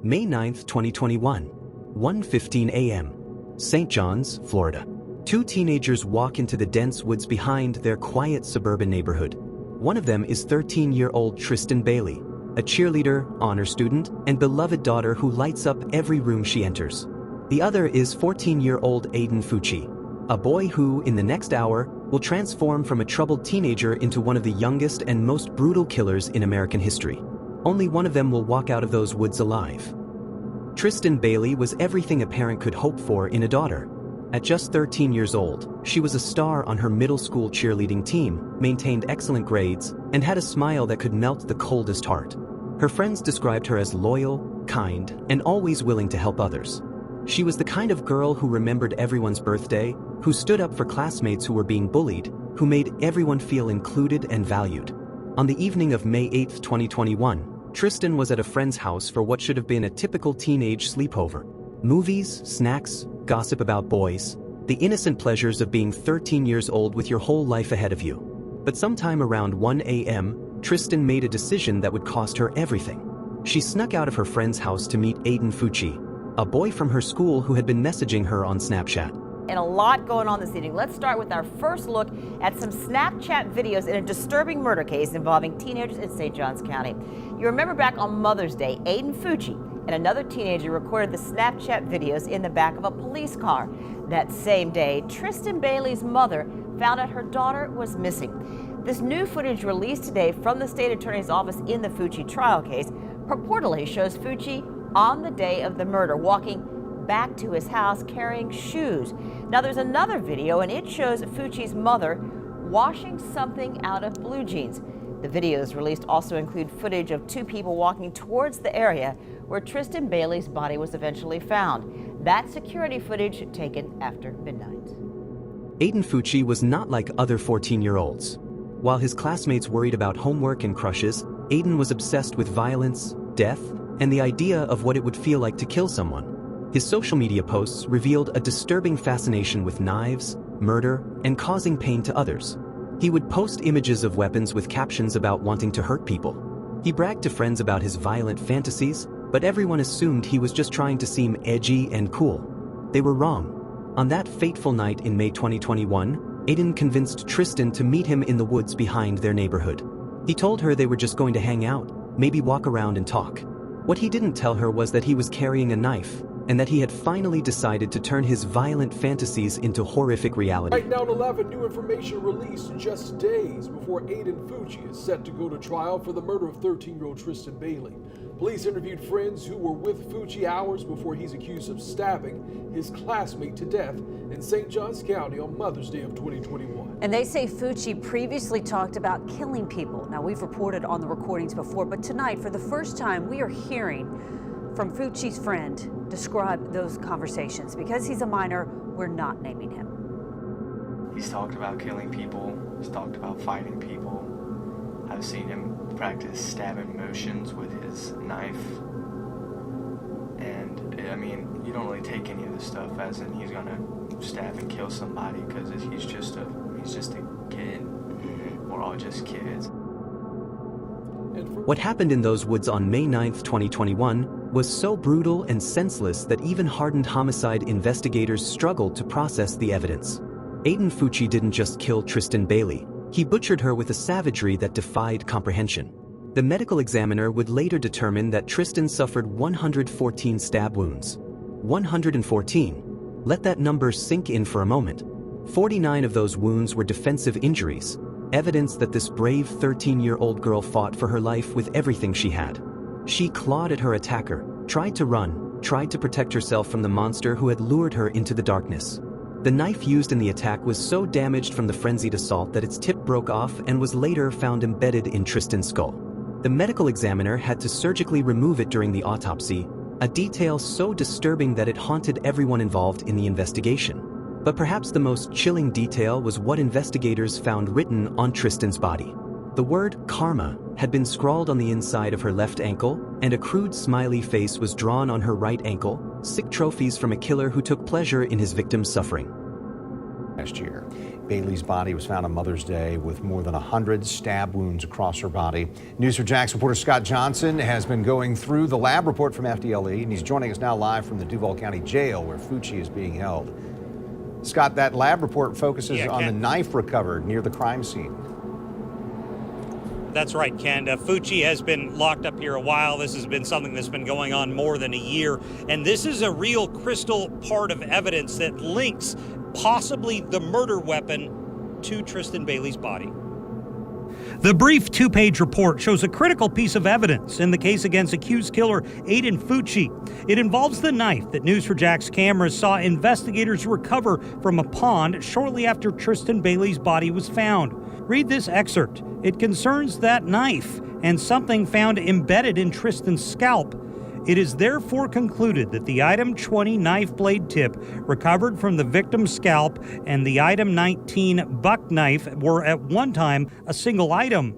May 9, 2021, 1:15 a.m. St. John's, Florida. Two teenagers walk into the dense woods behind their quiet suburban neighborhood. One of them is 13-year-old Tristyn Bailey, a cheerleader, honor student, and beloved daughter who lights up every room she enters. The other is 14-year-old Aiden Fucci, a boy who, in the next hour, will transform from a troubled teenager into one of the youngest and most brutal killers in American history. Only one of them will walk out of those woods alive. Tristyn Bailey was everything a parent could hope for in a daughter. At just 13 years old, she was a star on her middle school cheerleading team, maintained excellent grades, and had a smile that could melt the coldest heart. Her friends described her as loyal, kind, and always willing to help others. She was the kind of girl who remembered everyone's birthday, who stood up for classmates who were being bullied, who made everyone feel included and valued. On the evening of May 8, 2021, Tristan was at a friend's house for what should have been a typical teenage sleepover. Movies, snacks, gossip about boys, the innocent pleasures of being 13 years old with your whole life ahead of you. But sometime around 1 a.m., Tristyn made a decision that would cost her everything. She snuck out of her friend's house to meet Aiden Fucci, a boy from her school who had been messaging her on Snapchat. And a lot going on this evening. Let's start with our first look at some Snapchat videos in a disturbing murder case involving teenagers in St. Johns County. You remember back on Mother's Day, Aiden Fucci and another teenager recorded the Snapchat videos in the back of a police car. That same day, Tristyn Bailey's mother found out her daughter was missing. This new footage released today from the state attorney's office in the Fucci trial case purportedly shows Fucci on the day of the murder walking back to his house carrying shoes. Now there's another video and it shows Fucci's mother washing something out of blue jeans. The videos released also include footage of two people walking towards the area where Tristyn Bailey's body was eventually found. That security footage taken after midnight. Aiden Fucci was not like other 14-year-olds. While his classmates worried about homework and crushes, Aiden was obsessed with violence, death, and the idea of what it would feel like to kill someone. His social media posts revealed a disturbing fascination with knives, murder, and causing pain to others. He would post images of weapons with captions about wanting to hurt people. He bragged to friends about his violent fantasies, but everyone assumed he was just trying to seem edgy and cool. They were wrong. On that fateful night in May 2021, Aiden convinced Tristan to meet him in the woods behind their neighborhood. He told her they were just going to hang out, maybe walk around and talk. What he didn't tell her was that he was carrying a knife, and that he had finally decided to turn his violent fantasies into horrific reality. Right now at 11, new information released just days before Aiden Fucci is set to go to trial for the murder of 13-year-old Tristyn Bailey. Police interviewed friends who were with Fucci hours before he's accused of stabbing his classmate to death in St. Johns County on Mother's Day of 2021. And they say Fucci previously talked about killing people. Now, we've reported on the recordings before, but tonight, for the first time, we are hearing from Fucci's friend describe those conversations. Because he's a minor, we're not naming him. He's talked about killing people. He's talked about fighting people. I've seen him practice stabbing motions with his knife. And, I mean, you don't really take any of this stuff as in he's gonna stab and kill somebody, because he's just a kid. We're all just kids. What happened in those woods on May 9, 2021 was so brutal and senseless that even hardened homicide investigators struggled to process the evidence. Aiden Fucci didn't just kill Tristyn Bailey, he butchered her with a savagery that defied comprehension. The medical examiner would later determine that Tristan suffered 114 stab wounds. 114. Let that number sink in for a moment. 49 of those wounds were defensive injuries, evidence that this brave 13-year-old girl fought for her life with everything she had. She clawed at her attacker, tried to run, tried to protect herself from the monster who had lured her into the darkness. The knife used in the attack was so damaged from the frenzied assault that its tip broke off and was later found embedded in Tristan's skull. The medical examiner had to surgically remove it during the autopsy, a detail so disturbing that it haunted everyone involved in the investigation. But perhaps the most chilling detail was what investigators found written on Tristan's body. The word karma had been scrawled on the inside of her left ankle, and a crude smiley face was drawn on her right ankle, sick trophies from a killer who took pleasure in his victim's suffering. Last year. Bailey's body was found on Mother's Day with more than 100 stab wounds across her body. News4JAX reporter Scott Johnson has been going through the lab report from FDLE, and he's joining us now live from the Duval County Jail where Fucci is being held. Scott, that lab report focuses on the knife recovered near the crime scene. That's right, Ken. Fucci has been locked up here a while. This has been something that's been going on more than a year. And this is a real crystal part of evidence that links possibly the murder weapon to Tristyn Bailey's body. The brief two-page report shows a critical piece of evidence in the case against accused killer Aiden Fucci. It involves the knife that News4JAX cameras saw investigators recover from a pond shortly after Tristyn Bailey's body was found. Read this excerpt. It concerns that knife and something found embedded in Tristan's scalp. It is therefore concluded that the item 20 knife blade tip recovered from the victim's scalp and the item 19 buck knife were at one time a single item.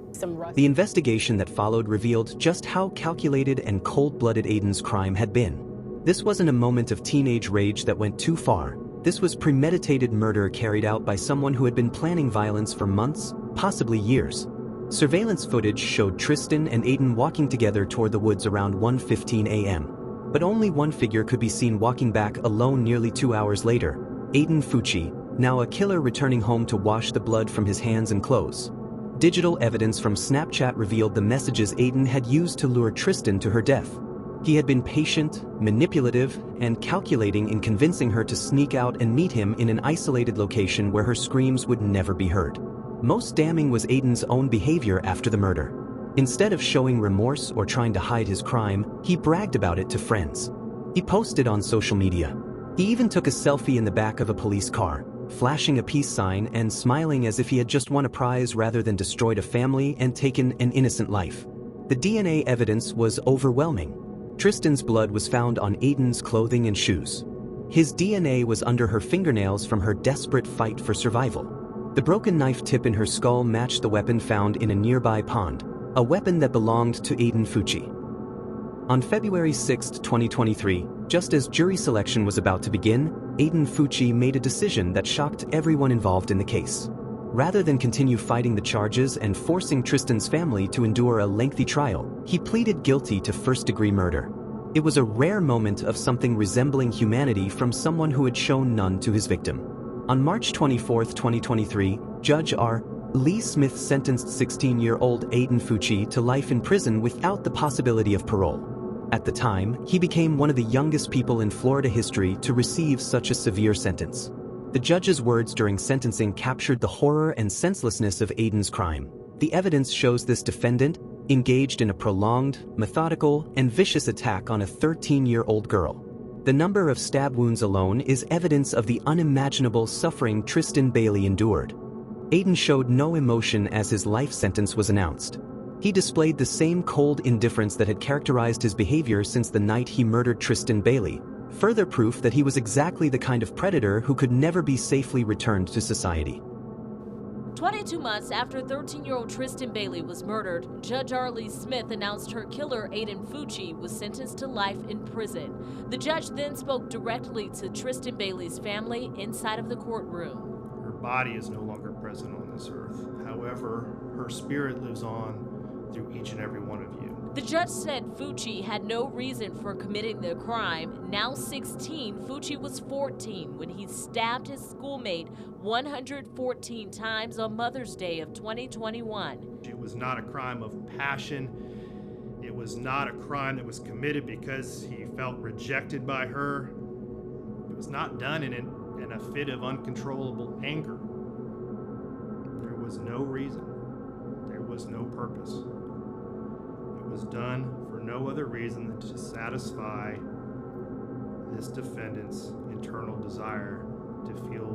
The investigation that followed revealed just how calculated and cold-blooded Aiden's crime had been. This wasn't a moment of teenage rage that went too far. This was premeditated murder carried out by someone who had been planning violence for months, possibly years. Surveillance footage showed Tristan and Aiden walking together toward the woods around 1:15 a.m. But only one figure could be seen walking back alone nearly 2 hours later, Aiden Fucci, now a killer returning home to wash the blood from his hands and clothes. Digital evidence from Snapchat revealed the messages Aiden had used to lure Tristan to her death. He had been patient, manipulative, and calculating in convincing her to sneak out and meet him in an isolated location where her screams would never be heard. Most damning was Aiden's own behavior after the murder. Instead of showing remorse or trying to hide his crime, he bragged about it to friends. He posted on social media. He even took a selfie in the back of a police car, flashing a peace sign and smiling as if he had just won a prize rather than destroyed a family and taken an innocent life. The DNA evidence was overwhelming. Tristan's blood was found on Aiden's clothing and shoes. His DNA was under her fingernails from her desperate fight for survival. The broken knife tip in her skull matched the weapon found in a nearby pond, a weapon that belonged to Aiden Fucci. On February 6, 2023, just as jury selection was about to begin, Aiden Fucci made a decision that shocked everyone involved in the case. Rather than continue fighting the charges and forcing Tristan's family to endure a lengthy trial, he pleaded guilty to first-degree murder. It was a rare moment of something resembling humanity from someone who had shown none to his victim. On March 24, 2023, Judge R. Lee Smith sentenced 16-year-old Aiden Fucci to life in prison without the possibility of parole. At the time, he became one of the youngest people in Florida history to receive such a severe sentence. The judge's words during sentencing captured the horror and senselessness of Aiden's crime. The evidence shows this defendant engaged in a prolonged, methodical, and vicious attack on a 13-year-old girl. The number of stab wounds alone is evidence of the unimaginable suffering Tristyn Bailey endured. Aiden showed no emotion as his life sentence was announced. He displayed the same cold indifference that had characterized his behavior since the night he murdered Tristyn Bailey, further proof that he was exactly the kind of predator who could never be safely returned to society. 22 months after 13-year-old Tristyn Bailey was murdered, Judge R. Lee Smith announced her killer, Aiden Fucci, was sentenced to life in prison. The judge then spoke directly to Tristyn Bailey's family inside of the courtroom. Her body is no longer present on this earth. However, her spirit lives on through each and every one of you. The judge said Fucci had no reason for committing the crime. Now 16, Fucci was 14 when he stabbed his schoolmate 114 times on Mother's Day of 2021. It was not a crime of passion. It was not a crime that was committed because he felt rejected by her. It was not done in a fit of uncontrollable anger. There was no reason. There was no purpose. It was done for no other reason than to satisfy this defendant's internal desire to feel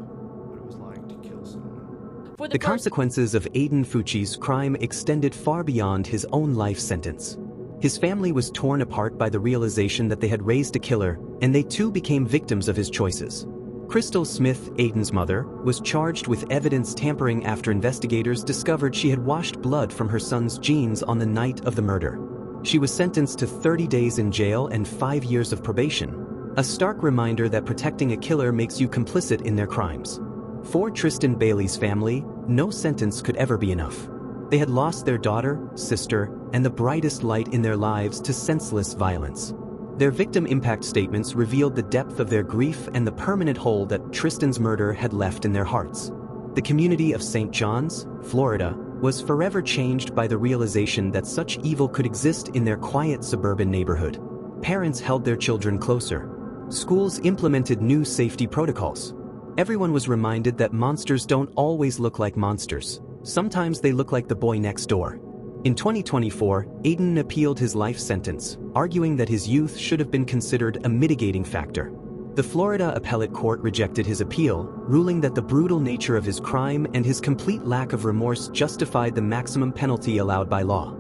what it was like to kill someone. The consequences of Aiden Fucci's crime extended far beyond his own life sentence. His family was torn apart by the realization that they had raised a killer, and they too became victims of his choices. Crystal Smith, Aiden's mother, was charged with evidence tampering after investigators discovered she had washed blood from her son's jeans on the night of the murder. She was sentenced to 30 days in jail and 5 years of probation, a stark reminder that protecting a killer makes you complicit in their crimes. For Tristyn Bailey's family, no sentence could ever be enough. They had lost their daughter, sister, and the brightest light in their lives to senseless violence. Their victim impact statements revealed the depth of their grief and the permanent hole that Tristyn's murder had left in their hearts. The community of St. John's, Florida, was forever changed by the realization that such evil could exist in their quiet suburban neighborhood. Parents held their children closer. Schools implemented new safety protocols. Everyone was reminded that monsters don't always look like monsters. Sometimes they look like the boy next door. In 2024, Aiden appealed his life sentence, arguing that his youth should have been considered a mitigating factor. The Florida Appellate Court rejected his appeal, ruling that the brutal nature of his crime and his complete lack of remorse justified the maximum penalty allowed by law.